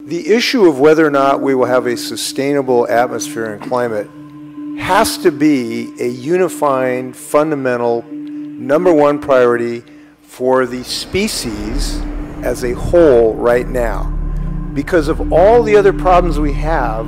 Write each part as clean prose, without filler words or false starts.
The issue of whether or not we will have a sustainable atmosphere and climate has to be a unifying, fundamental, #1 priority for the species as a whole right now. Because of all the other problems we have,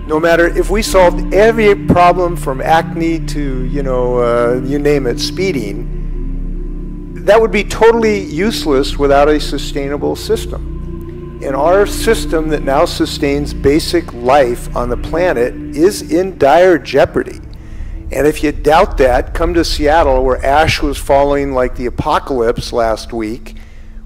no matter if we solved every problem from acne to, you name it, speeding, that would be totally useless without a sustainable system. And our system that now sustains basic life on the planet is in dire jeopardy. And if you doubt that, come to Seattle, where ash was falling like the apocalypse last week,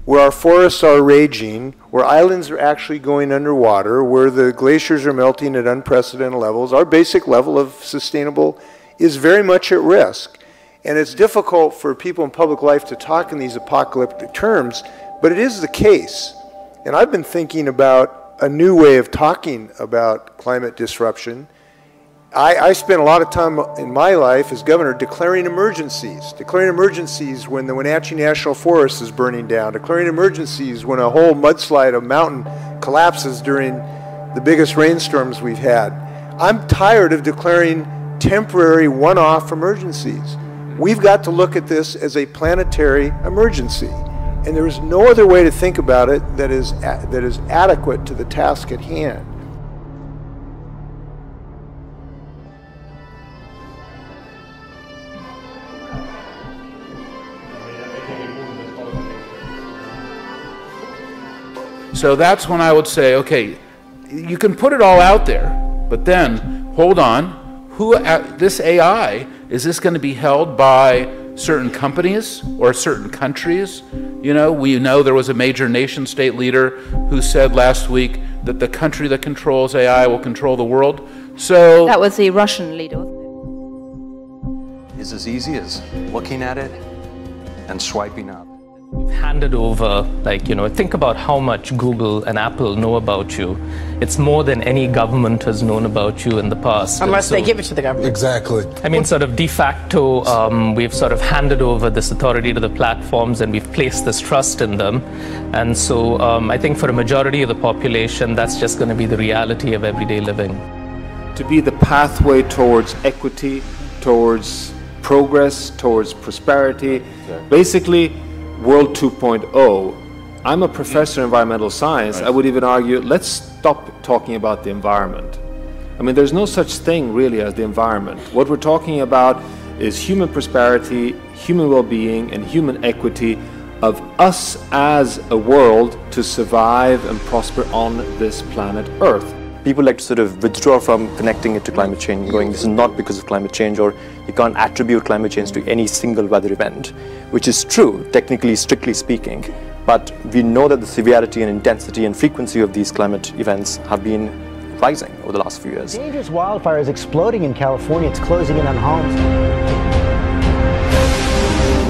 where our forests are raging, where islands are actually going underwater, where the glaciers are melting at unprecedented levels. Our basic level of sustainable is very much at risk. And it's difficult for people in public life to talk in these apocalyptic terms, but it is the case. And I've been thinking about a new way of talking about climate disruption. I spent a lot of time in my life as governor declaring emergencies when the Wenatchee National Forest is burning down, declaring emergencies when a whole mudslide, a mountain collapses during the biggest rainstorms we've had. I'm tired of declaring temporary one-off emergencies. We've got to look at this as a planetary emergency. And there is no other way to think about it that is adequate to the task at hand. So that's when I would say, okay, you can put it all out there, but then, hold on, this AI, is this going to be held by certain companies or certain countries? We know there was a major nation-state leader who said last week that the country that controls AI will control the world. So that was the Russian leader, wasn't it? It's as easy as looking at it and swiping up. We've handed over, think about how much Google and Apple know about you. It's more than any government has known about you in the past. Unless they give it to the government. Exactly. I mean, sort of de facto, we've sort of handed over this authority to the platforms and we've placed this trust in them. And so I think for a majority of the population, that's just going to be the reality of everyday living. To be the pathway towards equity, towards progress, towards prosperity, basically, World 2.0. I'm a professor in environmental science. Right. I would even argue, let's stop talking about the environment. I mean, there's no such thing really as the environment. What we're talking about is human prosperity, human well-being, and human equity of us as a world to survive and prosper on this planet Earth. People like to sort of withdraw from connecting it to climate change, going, this is not because of climate change, or you can't attribute climate change to any single weather event, which is true, technically, strictly speaking. But we know that the severity and intensity and frequency of these climate events have been rising over the last few years. Dangerous wildfires exploding in California. It's closing in on homes.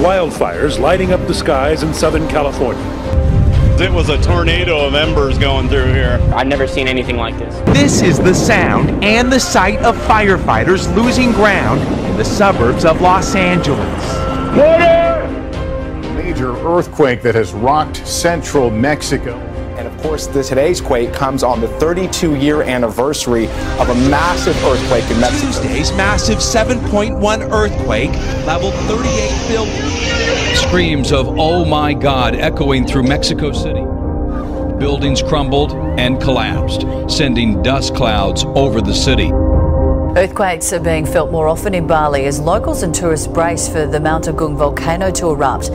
Wildfires lighting up the skies in Southern California. It was a tornado of embers going through here. I've never seen anything like this. This is the sound and the sight of firefighters losing ground in the suburbs of Los Angeles. A major earthquake that has rocked central Mexico. And of course, today's quake comes on the 32-year anniversary of a massive earthquake in Mexico. Tuesday's massive 7.1 earthquake leveled 38 buildings. Screams of "oh my God" echoing through Mexico City. Buildings crumbled and collapsed, sending dust clouds over the city. Earthquakes are being felt more often in Bali as locals and tourists brace for the Mount Agung volcano to erupt.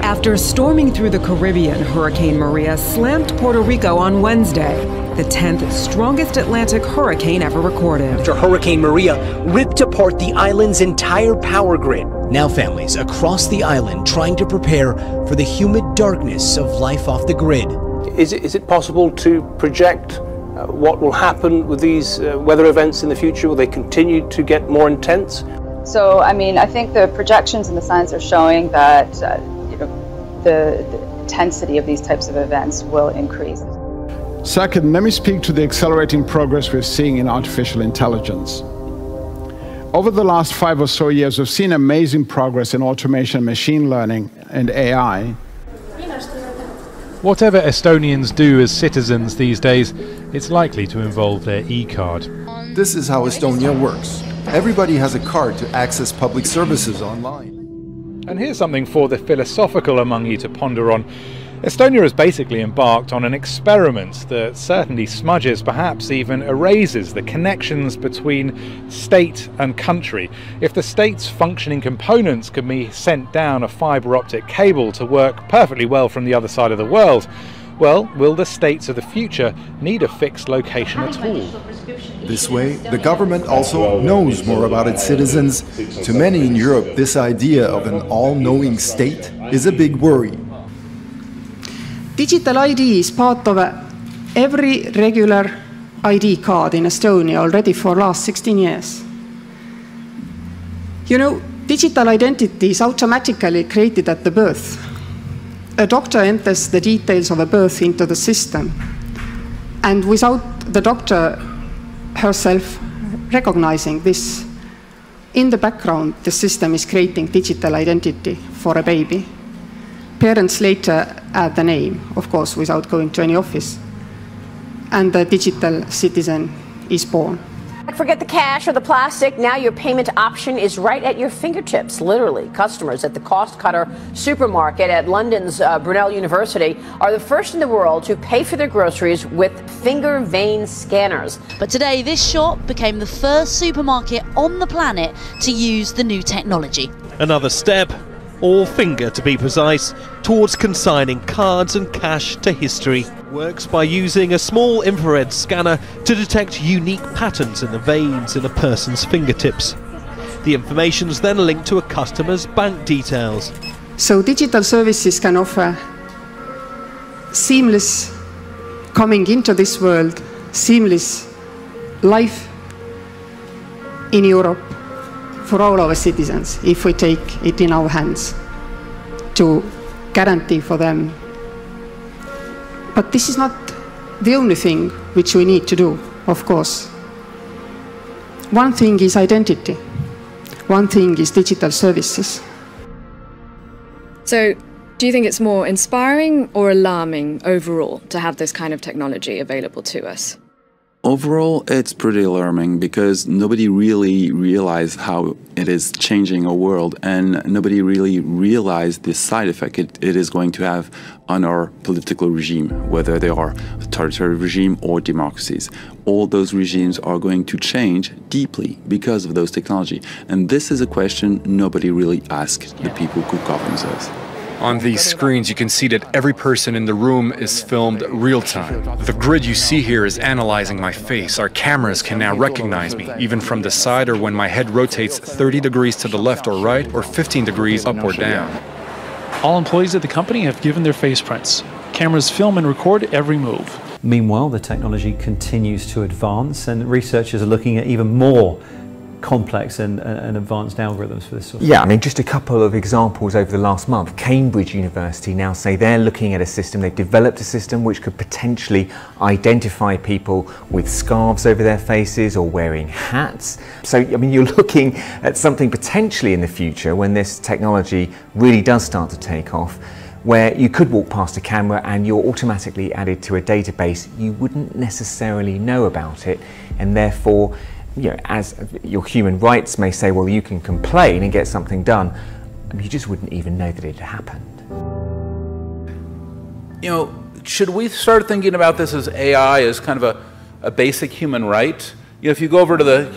After storming through the Caribbean, Hurricane Maria slammed Puerto Rico on Wednesday, the 10th strongest Atlantic hurricane ever recorded. After Hurricane Maria ripped apart the island's entire power grid. Now families across the island trying to prepare for the humid darkness of life off the grid. Is it possible to project what will happen with these weather events in the future? Will they continue to get more intense? So, I mean, I think the projections and the science are showing that the intensity of these types of events will increase. Second, let me speak to the accelerating progress we're seeing in artificial intelligence. Over the last 5 or so years, we've seen amazing progress in automation, machine learning, and AI. Whatever Estonians do as citizens these days, it's likely to involve their e-card. This is how Estonia works. Everybody has a card to access public services online. And here's something for the philosophical among you to ponder on. Estonia has basically embarked on an experiment that certainly smudges, perhaps even erases, the connections between state and country. If the state's functioning components can be sent down a fibre optic cable to work perfectly well from the other side of the world, well, will the states of the future need a fixed location at all? This way, the government also knows more about its citizens. To many in Europe, this idea of an all-knowing state is a big worry. Digital ID is part of every regular ID card in Estonia already for the last 16 years. You know, digital identity is automatically created at the birth. A doctor enters the details of a birth into the system, and without the doctor herself recognizing this, in the background, the system is creating digital identity for a baby. Parents later add the name, of course, without going to any office, and the digital citizen is born. Forget the cash or the plastic. Now your payment option is right at your fingertips, literally. Customers at the Cost Cutter supermarket at London's Brunel University are the first in the world to pay for their groceries with finger vein scanners. But today, this shop became the first supermarket on the planet to use the new technology. Another step, or finger to be precise, towards consigning cards and cash to history. Works by using a small infrared scanner to detect unique patterns in the veins in a person's fingertips. The information is then linked to a customer's bank details. So digital services can offer seamless coming into this world, seamless life in Europe for all our citizens, if we take it in our hands to guarantee for them. But this is not the only thing which we need to do, of course. One thing is identity. One thing is digital services. So, do you think it's more inspiring or alarming overall to have this kind of technology available to us? Overall, it's pretty alarming because nobody really realized how it is changing our world, and nobody really realized the side effect it is going to have on our political regime, whether they are authoritarian regime or democracies. All those regimes are going to change deeply because of those technology. And this is a question nobody really asked the people who govern us. On these screens, you can see that every person in the room is filmed real time. The grid you see here is analyzing my face. Our cameras can now recognize me, even from the side or when my head rotates 30 degrees to the left or right, or 15 degrees up or down. All employees at the company have given their face prints. Cameras film and record every move. Meanwhile, the technology continues to advance, and researchers are looking at even more complex and advanced algorithms for this sort of thing. I mean, just a couple of examples over the last month. Cambridge University now say they're looking at a system, they've developed a system which could potentially identify people with scarves over their faces or wearing hats. So, I mean, you're looking at something potentially in the future when this technology really does start to take off, where you could walk past a camera and you're automatically added to a database. You wouldn't necessarily know about it, and therefore, you know, as your human rights may say, well, you can complain and get something done, you just wouldn't even know that it happened. You know, should we start thinking about this as AI as kind of a basic human right? You know, if you go over to the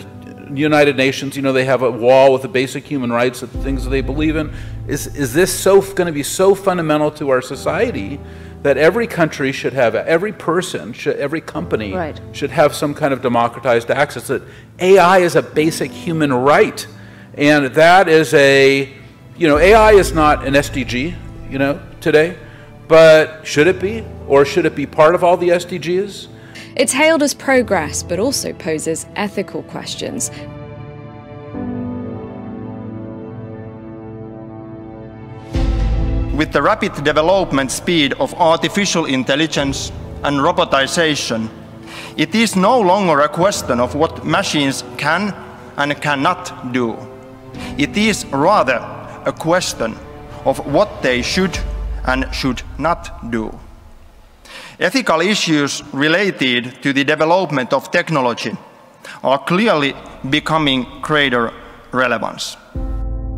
United Nations, you know, they have a wall with the basic human rights, the things that they believe in. Is this going to be so fundamental to our society that every country should have, every person, every company should have some kind of democratized access, that AI is a basic human right? And that is you know, AI is not an SDG, you know, today, but should it be? Or should it be part of all the SDGs? It's hailed as progress, but also poses ethical questions. With the rapid development speed of artificial intelligence and robotization, it is no longer a question of what machines can and cannot do. It is rather a question of what they should and should not do. Ethical issues related to the development of technology are clearly becoming greater relevance.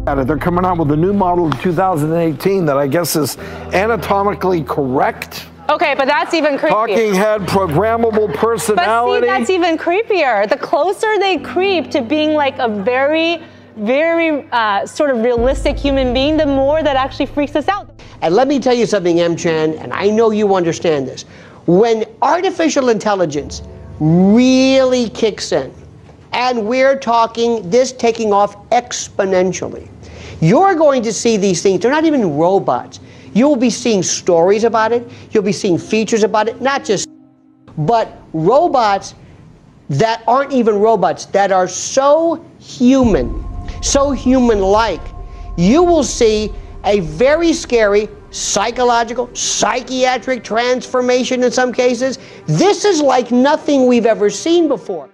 They're coming out with a new model in 2018 that I guess is anatomically correct. Okay, but that's even creepier. Talking head, programmable personality. But see, that's even creepier. The closer they creep to being like a very, very sort of realistic human being, the more that actually freaks us out. And let me tell you something, M-Chan, and I know you understand this. When artificial intelligence really kicks in, and we're talking this taking off exponentially, you're going to see these things. They're not even robots. You'll be seeing stories about it. You'll be seeing features about it, not just, but robots that aren't even robots, that are so human, so human-like. You will see a very scary psychological, psychiatric transformation in some cases. This is like nothing we've ever seen before.